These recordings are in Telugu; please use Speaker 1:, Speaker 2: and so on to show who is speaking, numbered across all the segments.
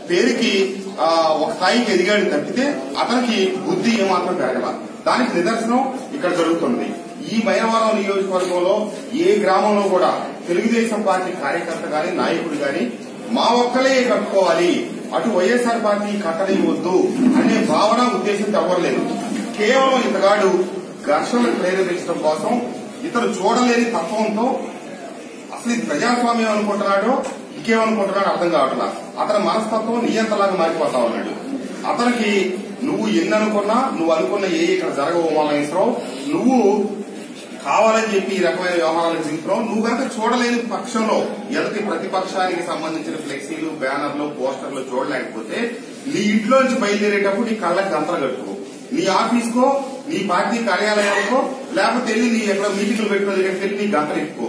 Speaker 1: పేరుకి ఒక స్థాయికి ఎదిగాడు తప్పితే అతనికి బుద్ధి ఏమాత్రం పెరగల. దానికి నిదర్శనం ఇక్కడ జరుగుతుంది. ఈ మైలవరం నియోజకవర్గంలో ఏ గ్రామంలో కూడా తెలుగుదేశం పార్టీ కార్యకర్త గాని నాయకుడు గాని మా ఒక్కలే కట్టుకోవాలి, అటు వైఎస్ఆర్ పార్టీ కట్టనివ్వద్దు అనే భావన ఉద్దేశంతో అవ్వలేదు. కేవలం ఇతగాడు ఘర్షణను ప్రేరేపించడం కోసం ఇతను చూడలేని తత్వంతో అసలు ఇది ప్రజాస్వామ్యం అనుకుంటున్నాడో ఇంకేమనుకుంటున్నాడో అర్థం కావట్లా. అతని మనస్తత్వం నియంత్రణలాగా మారిపోతా ఉన్నాడు. అతనికి నువ్వు ఎన్ని అనుకున్నా నువ్వు అనుకున్న ఇక్కడ జరగవు మల్లేశ్వరరావు, నువ్వు కావాలని చెప్పి ఈ రకమైన వ్యవహారాలు దిగుతున్నావు. నువ్వు కనుక చూడలేని పక్షంలో ఎదుటి ప్రతిపక్షానికి సంబంధించిన ఫ్లెక్సీలు బ్యానర్లు పోస్టర్లు చూడలేకపోతే నీ ఇంట్లో నుంచి బయలుదేరేటప్పుడు నీ కళ్ళకి గంతలు కట్టుకో, నీ ఆఫీస్కో నీ పార్టీ కార్యాలయానికో లేకపోతే వెళ్ళి నీ ఎక్కడ మీటింగ్లు పెట్టుకున్న దగ్గరికి వెళ్ళి నీ గంతలు ఎక్కువ.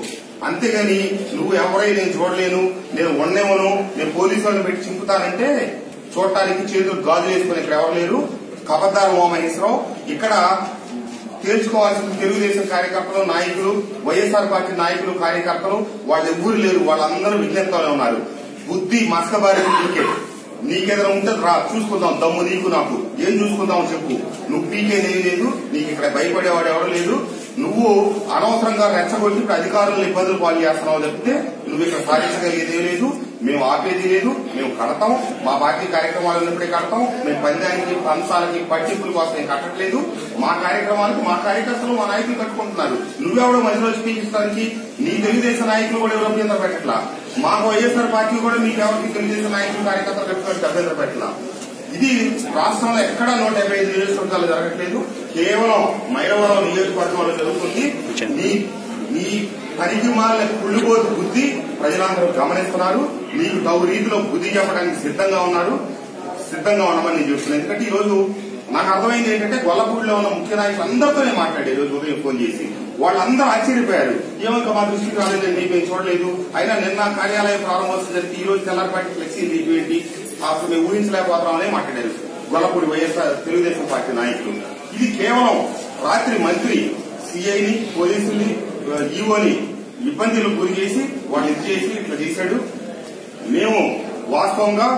Speaker 1: అంతేగాని నువ్వు ఎవరై నేను చూడలేను, నేను ఉండేమను, నేను పోలీసు వాళ్ళని పెట్టి చింపుతానంటే చూడటానికి చేతులు గాజులు వేసుకుని ఇక్కడ ఎవరు లేరు. కబద్దారు మహేశ్వరరావు, ఇక్కడ తేల్చుకోవాల్సిన తెలుగుదేశం కార్యకర్తలు నాయకులు వైఎస్ఆర్ పార్టీ నాయకులు కార్యకర్తలు వాళ్ళు ఎవ్వరు లేరు. వాళ్ళందరూ విజ్ఞప్తిలో ఉన్నారు. బుద్ధి మస్కబారి నీకేదైనా ఉంటే రా చూసుకుందాం, దమ్ము నీకు నాకు ఏం చూసుకుందాం చెప్పు. నువ్వు పీకేదేం లేదు, నీకు ఇక్కడ భయపడేవాడు ఎవరు లేదు. నువ్వు అనవసరంగా రెచ్చగొట్టి ఇప్పుడు అధికారులను ఇబ్బందులు పాలు చేస్తున్నావు తప్పితే నువ్వు ఇక్కడ సాధించగలిగేదే లేదు. మేము ఆపేది లేదు, మేము కడతాం. మా పార్టీ కార్యక్రమాలు ఉన్నప్పుడే కడతాం. మేము పందానికి పంచాలకి పట్టింపుల కోసం కట్టట్లేదు. మా కార్యక్రమాలకు మా కార్యకర్తలు మా నాయకులు కట్టుకుంటున్నారు. నువ్వెవడో మధ్యలో స్పీకించడానికి నీ తెలుగుదేశం నాయకులు కూడా ఎవరో అభ్యంతరం పెట్టట్లా. మాకు వైఎస్ఆర్ పార్టీ కూడా మీకెవరికి తెలుగుదేశం నాయకులు కార్యకర్తలు కట్టుకోవడానికి అభ్యంతరం పెట్టట్లా. ఇది రాష్ట్రంలో ఎక్కడా 155 నియోజకవర్గాలు జరగట్లేదు, కేవలం మైలవరం నియోజకవర్గంలో జరుగుతుంది. నీ పనికి మాలిన కుళ్ళిపోతు బుద్ధి ప్రజలందరూ గమనిస్తున్నారు. నీకు తగు రీతిలో బుద్ధి చెప్పడానికి సిద్ధంగా ఉన్నామని నేను చెప్తున్నాను. ఎందుకంటే ఈ రోజు నాకు అర్థమైంది ఏంటంటే గొల్లపూడిలో ఉన్న ముఖ్య నాయకులు అందరితో నేను మాట్లాడే రోజు ఉదయం ఫోన్ చేసి వాళ్ళందరూ ఆశ్చర్యపోయారు. ఏమో మా దృష్టికి రాలేదండి, మేము చూడలేదు. అయినా నిన్న కార్యాలయం ప్రారంభోత్సవం జరిగితే ఈ రోజు తెల్లారిపాటి ఫ్లెక్సీలు తీపివేంటి అసలు మేము ఊహించలేకపోతామని మాట్లాడారు గొల్లపూడి వైఎస్ఆర్ తెలుగుదేశం పార్టీ నాయకులు. ఇది కేవలం రాత్రి మంత్రి సిఐని పోలీసుల్ని ఈఓని ఇబ్బందులు గురి చేసి వాళ్ళు ఇది చేసి ఇట్లా చేశాడు. మేము వాస్తవంగా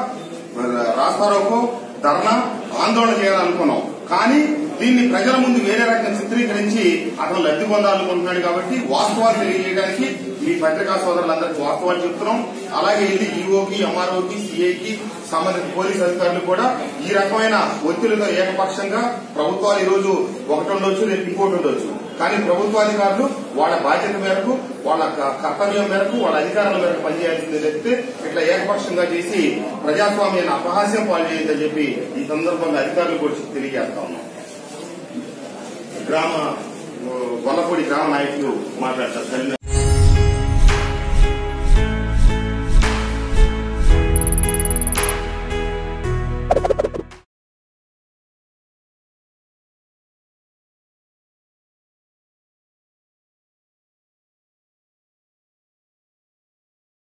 Speaker 1: రాస్తారోకో ధర్నా ఆందోళన చేయాలనుకున్నాం. కానీ దీన్ని ప్రజల ముందు వేరే రకంగా చిత్రీకరించి అతను లబ్ధి పొందాలనుకుంటున్నాడు. కాబట్టి వాస్తవాలు తెలియజేయడానికి మీ పత్రికా సోదరులందరికీ వాస్తవాలు చెప్తున్నాం. అలాగే ఇది ఈఓకి ఎంఆర్ఓకి సిఐకి సంబంధిత పోలీసు అధికారులు కూడా ఈ రకమైన ఒత్తిడితో ఏకపక్షంగా ప్రభుత్వాలు ఈ రోజు ఒకటి ఉండొచ్చు, రేపు ఇంకోటి ఉండొచ్చు. కానీ ప్రభుత్వాధికారులు వాళ్ళ బాధ్యత మేరకు వాళ్ళ కర్తవ్యం మేరకు వాళ్ళ అధికారుల మేరకు పనిచేయాల్సిందే చెప్తే ఇట్లా ఏకపక్షంగా చేసి ప్రజాస్వామ్యాన్ని అపహాస్యం పాలు చేయొద్దని చెప్పి ఈ సందర్భంగా అధికారులు కూడా తెలియజేస్తా ఉన్నాం. గొల్లపూడి గ్రామ నాయకులు మాట్లాడతారు.